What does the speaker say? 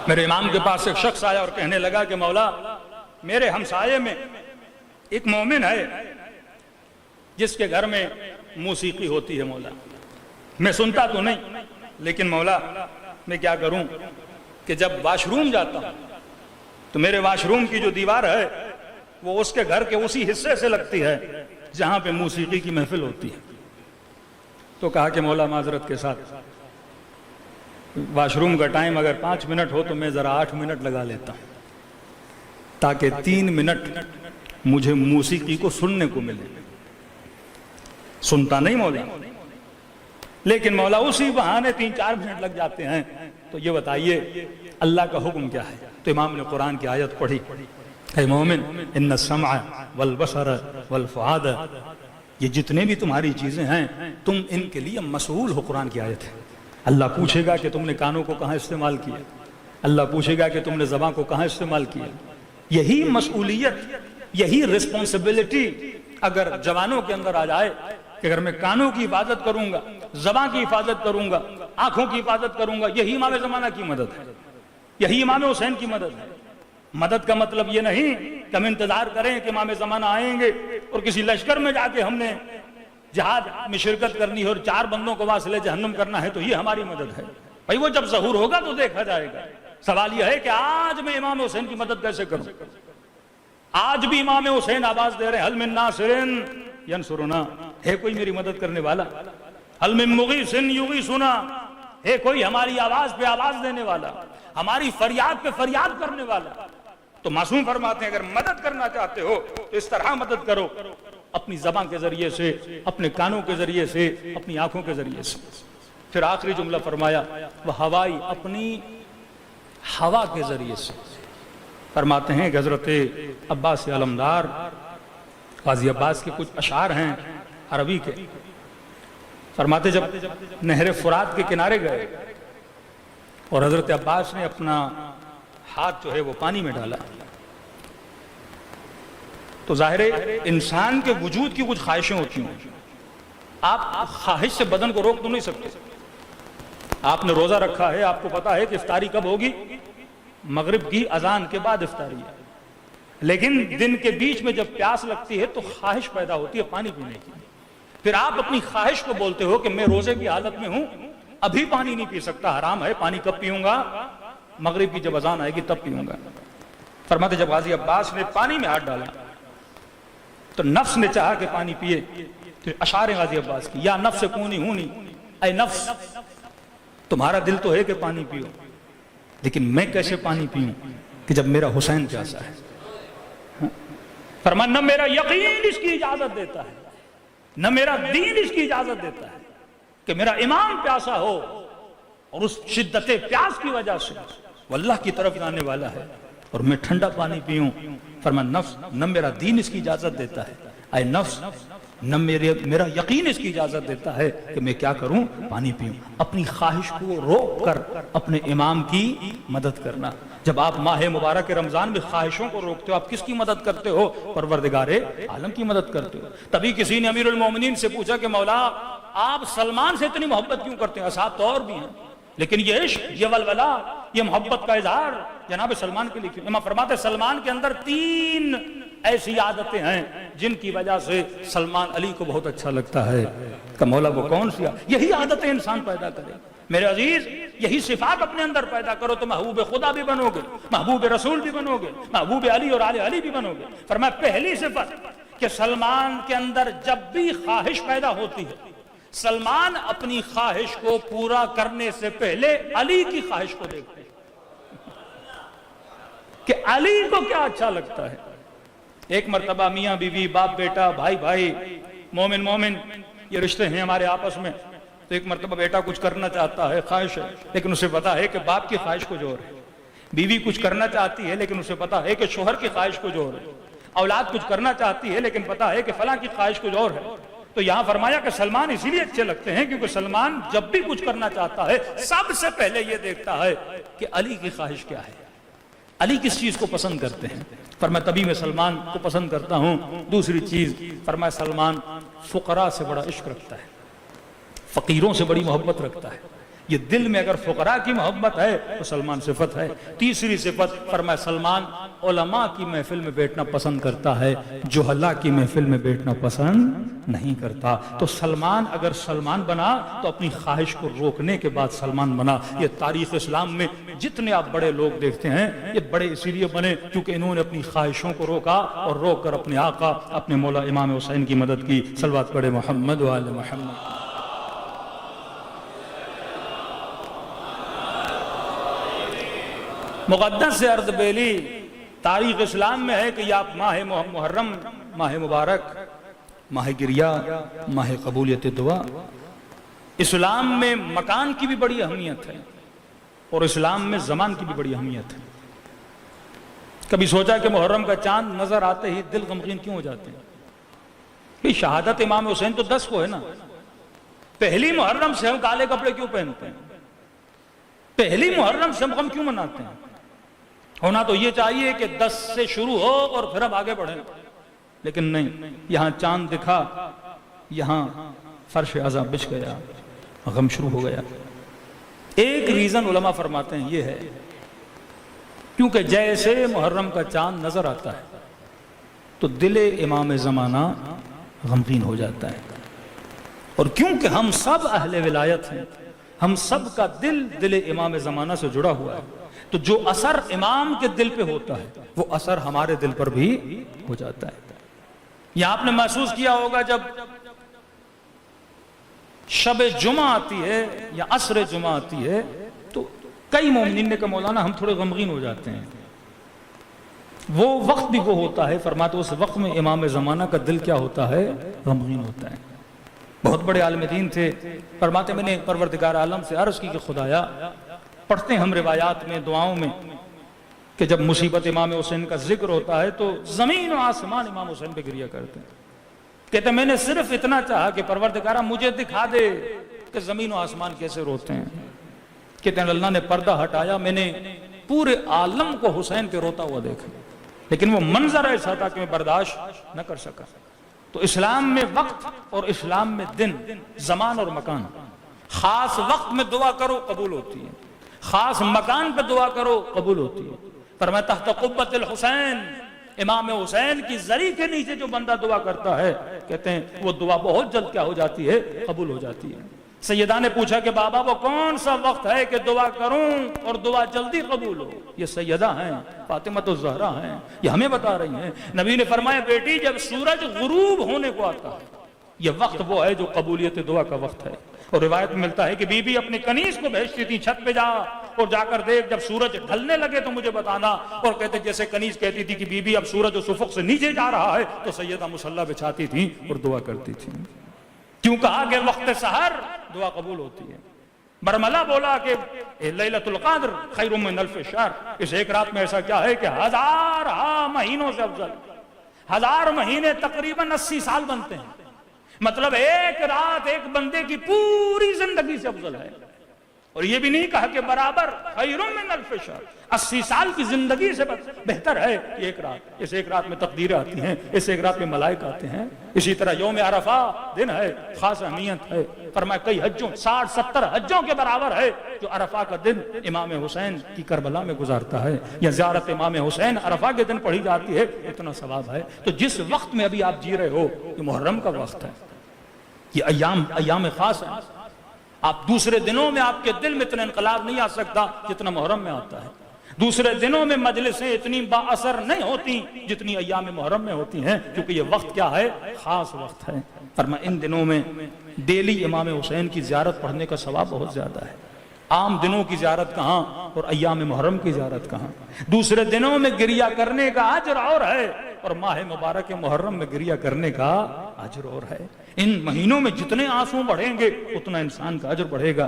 میرے امام کے پاس ایک شخص آیا اور کہنے لگا کہ مولا میرے ہمسائے میں ایک مومن ہے جس کے گھر میں موسیقی ہوتی ہے مولا، میں سنتا تو نہیں لیکن مولا میں کیا کروں کہ جب واش روم جاتا ہوں تو میرے واش روم کی جو دیوار ہے وہ اس کے گھر کے اسی حصے سے لگتی ہے جہاں پہ موسیقی کی محفل ہوتی ہے۔ تو کہا کہ مولا معذرت کے ساتھ واش روم کا ٹائم اگر 5 منٹ ہو تو میں ذرا 8 منٹ لگا لیتا ہوں تاکہ 3 منٹ مجھے موسیقی کو سننے کو ملے۔ سنتا نہیں مولا، لیکن مولا اسی بہانے 3-4 منٹ لگ جاتے ہیں۔ تو یہ بتائیے اللہ کا حکم کیا ہے؟ تو امام نے قرآن کی آیت پڑھی، اے مومن ان السمع والبصر والفؤاد، یہ جتنے بھی تمہاری چیزیں ہیں تم ان کے لیے مسئول ہو۔ قرآن کی آیت ہے۔ اللہ پوچھے گا کہ تم نے کانوں کو کہاں استعمال کیا، اللہ پوچھے گا کہ تم نے زبان کو کہاں استعمال کیا۔ یہی مسئولیت، یہی رسپانسبلٹی اگر جوانوں کے اندر آ جائے کہ اگر میں کانوں کی حفاظت کروں گا، زبان کی حفاظت کروں گا، آنکھوں کی حفاظت کروں گا، یہی امام زمانہ کی مدد ہے، یہی امام حسین کی مدد ہے۔ مدد کا مطلب یہ نہیں کہ ہم انتظار کریں کہ امام زمانہ آئیں گے اور کسی لشکر میں جا کے ہم نے جہاد میں شرکت کرنی ہے اور 4 بندوں کو واصل جہنم کرنا ہے تو یہ ہماری مدد ہے۔ بھائی وہ جب ظہور ہوگا تو دیکھا جائے گا۔ سوال یہ ہے کہ آج میں امام حسین کی مدد کیسے کروں؟ آج بھی امام حسین آواز دے رہے ہیں، حل من ناصر ینصرنا، ہے کوئی میری مدد کرنے والا؟ حل من مغیث یغیثنا، ہے کوئی ہماری آواز پہ آواز دینے والا، ہماری فریاد پہ فریاد کرنے والا؟ تو معصوم فرماتے ہیں اگر مدد کرنا چاہتے ہو تو اس طرح مدد کرو، اپنی زبان کے ذریعے سے، اپنے کانوں کے ذریعے سے، اپنی آنکھوں کے ذریعے سے۔ پھر آخری جملہ فرمایا وہ ہوائی، اپنی ہوا کے ذریعے سے۔ فرماتے ہیں کہ حضرت عباس علمدار، قاضی عباس کے کچھ اشعار ہیں عربی کے، فرماتے جب نہر فرات کے کنارے گئے اور حضرت عباس نے اپنا ہاتھ جو ہے وہ پانی میں ڈالا تو ظاہر ہے انسان کے وجود کی کچھ خواہشیں ہوتی ہیں، آپ خواہش سے بدن کو روک تو نہیں سکتے۔ آپ نے روزہ رکھا ہے، آپ کو پتا ہے کہ افطاری کب ہوگی، مغرب کی اذان کے بعد افطاری ہے، لیکن دن کے بیچ میں جب پیاس لگتی ہے تو خواہش پیدا ہوتی ہے پانی پینے کی۔ پھر آپ اپنی خواہش کو بولتے ہو کہ میں روزے کی حالت میں ہوں، ابھی پانی نہیں پی سکتا، حرام ہے، پانی کب پیوں گا؟ مغرب کی جب اذان آئے گی تب پیوں گا۔ فرماتے جب غازی عباس نے پانی میں ہاتھ ڈالا تو نفس نے چاہا کہ پانی پیے، تو اشعار غازی عباس کی، یا نفس کونی ہونی، اے نفس تمہارا دل تو ہے کہ پانی پیو، لیکن میں کیسے پانی پیوں کہ جب میرا حسین پیاسا ہے؟ فرمایا نہ میرا یقین اس کی اجازت دیتا ہے، نہ میرا دین اس کی اجازت دیتا ہے کہ میرا امام پیاسا ہو اور اس شدت پیاس کی وجہ سے وہ اللہ کی طرف آنے والا ہے اور میں ٹھنڈا پانی پیوں۔ فرمایا نفس نہ میرا دین اس کی اجازت دیتا ہے، اے نفس نہ میرا یقین اس کی اجازت دیتا ہے کہ میں کیا کروں، پانی پیوں۔ اپنی خواہش کو روک کر اپنے امام کی مدد کرنا۔ جب آپ ماہ مبارک رمضان میں خواہشوں کو روکتے ہو، آپ کس کی مدد کرتے ہو؟ پروردگار عالم کی مدد کرتے ہو۔ تبھی کسی نے امیر المومنین سے پوچھا کہ مولا آپ سلمان سے اتنی محبت کیوں کرتے ہیں؟ اصحاب تو اور بھی ہیں، لیکن یہ عشق، یہ ولولہ، یہ محبت کا اظہار جناب سلمان کے لیے۔ امام فرماتے ہیں سلمان کے اندر 3 ایسی عادتیں ہیں جن کی وجہ سے سلمان علی کو بہت اچھا لگتا ہے۔ کہ مولا وہ کون سی؟ یہی عادتیں انسان پیدا کرے میرے عزیز، یہی صفات اپنے اندر پیدا کرو تو محبوب خدا بھی بنو گے، محبوب رسول بھی بنو گے، محبوب علی اور آل علی بھی بنو گے۔ فرمایا پہلی صفت کہ سلمان کے اندر جب بھی خواہش پیدا ہوتی ہے، سلمان اپنی خواہش کو پورا کرنے سے پہلے علی کی خواہش کو دیکھتے ہیں کہ علی کو کیا اچھا لگتا ہے۔ ایک مرتبہ میاں بیوی، باپ بیٹا، بھائی بھائی، مومن مومن، یہ رشتے ہیں ہمارے آپس میں، تو ایک مرتبہ بیٹا کچھ کرنا چاہتا ہے، خواہش ہے، لیکن اسے پتا ہے کہ باپ کی خواہش کو جوڑ ہے۔ بیوی کچھ کرنا چاہتی ہے لیکن اسے پتا ہے کہ شوہر کی خواہش کو جوڑ ہے۔ اولاد کچھ کرنا چاہتی ہے لیکن پتا ہے کہ فلاں کی خواہش کو جوڑ ہے۔ تو یہاں فرمایا کہ سلمان اسی لیے اچھے لگتے ہیں کیونکہ سلمان جب بھی کچھ کرنا چاہتا ہے سب سے پہلے یہ دیکھتا ہے کہ علی کی خواہش کیا ہے، علی کس چیز کو پسند کرتے ہیں۔ فرمایا تبھی میں سلمان کو پسند کرتا ہوں۔ دوسری چیز فرمایا سلمان فقراء سے بڑا عشق رکھتا ہے، فقیروں سے بڑی محبت رکھتا ہے۔ یہ دل میں اگر فقراء کی محبت ہے تو سلمان صفت ہے۔ تیسری صفت فرمایا سلمان علماء کی محفل میں بیٹھنا پسند کرتا ہے، جہلاء کی محفل میں بیٹھنا پسند نہیں کرتا۔ تو سلمان اگر سلمان بنا تو اپنی خواہش کو روکنے کے بعد سلمان بنا۔ یہ تاریخ اسلام میں جتنے آپ بڑے لوگ دیکھتے ہیں یہ بڑے اسی لیے بنے کیونکہ انہوں نے اپنی خواہشوں کو روکا اور روک کر اپنے آقا اپنے مولا امام حسین کی مدد کی۔ صلوات پڑھے محمد و آل محمد۔ مقدس سے عرض بیلی تاریخ اسلام میں ہے کہ یہ آپ ماہ محرم، ماہ مبارک، ماہ گریہ، ماہ قبولیت دعا، اسلام میں مکان کی بھی بڑی اہمیت ہے اور اسلام میں زمان کی بھی بڑی اہمیت ہے۔ کبھی سوچا کہ محرم کا چاند نظر آتے ہی دل غمگین کیوں ہو جاتے ہیں؟ کہ شہادت امام حسین تو 10 کو ہے نا، پہلی محرم سے ہم کالے کپڑے کیوں پہنتے ہیں؟ پہلی محرم سے ہم غم کیوں مناتے ہیں؟ ہونا تو یہ چاہیے کہ 10 سے شروع ہو اور پھر ہم آگے بڑھیں، لیکن نہیں، یہاں چاند دکھا، یہاں فرش عذاب بچھ گیا، غم شروع ہو گیا۔ ایک ریزن علماء فرماتے ہیں یہ ہے کیونکہ جیسے محرم کا چاند نظر آتا ہے تو دل امام زمانہ غمگین ہو جاتا ہے، اور کیونکہ ہم سب اہل ولایت ہیں، ہم سب کا دل امام زمانہ سے جڑا ہوا ہے، تو جو اثر امام کے دل پہ ہوتا ہے وہ اثر ہمارے دل پر بھی ہو جاتا ہے۔ یہ آپ نے محسوس کیا ہوگا جب شب جمعہ آتی ہے یا عصر جمعہ آتی ہے تو کئی مومنین نے کہا مولانا ہم تھوڑے غمگین ہو جاتے ہیں۔ وہ وقت بھی وہ ہوتا ہے، فرماتے اس وقت میں امام زمانہ کا دل کیا ہوتا ہے؟ غمگین ہوتا ہے۔ بہت بڑے عالم دین تھے، فرماتے میں نے پروردگار عالم سے عرض کی کہ خدایا، پڑھتے ہیں ہم روایات میں دعاؤں میں کہ جب مصیبت امام حسین کا ذکر ہوتا ہے تو زمین و آسمان امام حسین پہ گریہ کرتے ہیں۔ کہتے ہیں میں نے صرف اتنا چاہا کہ پروردگارہ مجھے دکھا دے کہ زمین و آسمان کیسے روتے ہیں۔ کہتے ہیں اللہ نے پردہ ہٹایا، میں نے پورے عالم کو حسین پہ روتا ہوا دیکھا، لیکن وہ منظر ایسا تھا کہ میں برداشت نہ کر سکا۔ تو اسلام میں وقت اور اسلام میں دن، زمان اور مکان، خاص وقت میں دعا کرو قبول ہوتی ہے، خاص مکان پہ دعا کرو قبول ہوتی ہے۔ فرمایا تحت قبۃ الحسین، امام حسین کی زری کے نیچے جو بندہ دعا کرتا ہے کہتے ہیں وہ دعا بہت جلد کیا ہو جاتی ہے؟ قبول ہو جاتی ہے۔ سیدہ نے پوچھا کہ بابا وہ کون سا وقت ہے کہ دعا کروں اور دعا جلدی قبول ہو؟ یہ سیدہ ہیں، فاطمہ الزہرا ہیں، یہ ہمیں بتا رہی ہیں۔ نبی نے فرمایا بیٹی جب سورج غروب ہونے کو آتا ہے یہ وقت وہ ہے جو قبولیت دعا کا وقت ہے۔ اور روایت میں ملتا ہے کہ بی بی اپنی کنیز کو بھیجتی تھی چھت پہ جا اور جا کر دیکھ جب سورج ڈھلنے لگے تو مجھے بتانا، اور کہتے جیسے کنیز کہتی تھی کہ بی بی اب سورج اس افق سے نیچے جا رہا ہے تو سیدہ مصلی بچھاتی تھی اور دعا کرتی تھی۔ کیوں کہا کہ وقت سحر دعا قبول ہوتی ہے۔ برملا بولا کہ لیلۃ القدر خیر من الف شہر، اس ایک رات میں ایسا کیا ہے کہ 1000 مہینوں سے افضل۔ 1000 مہینے تقریباً 80 سال بنتے ہیں، مطلب ایک رات ایک بندے کی پوری زندگی سے افضل ہے۔ اور یہ بھی نہیں کہا کہ برابر خیر من الف شہر، 80 سال کی زندگی سے بہتر ہے یہ ایک رات۔ اس ایک رات میں تقدیریں آتی ہیں، اس ایک رات میں ملائکہ آتے ہیں۔ اسی طرح یوم عرفہ دن ہے، خاص اہمیت ہے۔ فرمایا کئی حجوں 60-70 حجوں کے برابر ہے جو عرفہ کا دن امام حسین کی کربلا میں گزارتا ہے، یا زیارت امام حسین عرفہ کے دن پڑھی جاتی ہے، اتنا ثواب ہے۔ تو جس وقت میں ابھی آپ جی رہے ہو یہ محرم کا وقت ہے، یہ ایام خاص ہیں۔ آپ دوسرے دنوں میں آپ کے دل میں اتنا انقلاب نہیں آ سکتا جتنا محرم میں آتا ہے۔ دوسرے دنوں میں مجلسیں اتنی با اثر نہیں ہوتی جتنی ایام محرم میں ہوتی ہیں، کیونکہ یہ وقت کیا ہے؟ خاص وقت ہے۔ فرمایا ان دنوں میں ڈیلی امام حسین کی زیارت پڑھنے کا ثواب بہت زیادہ ہے۔ عام دنوں کی زیارت کہاں اور ایام محرم کی زیارت کہاں؟ دوسرے دنوں میں گریہ کرنے کا اجر اور ہے اور ماہ مبارک محرم میں گریہ کرنے کا اجر اور ہے۔ ان مہینوں میں جتنے آنسو بڑھیں گے اتنا انسان کا اجر بڑھے گا۔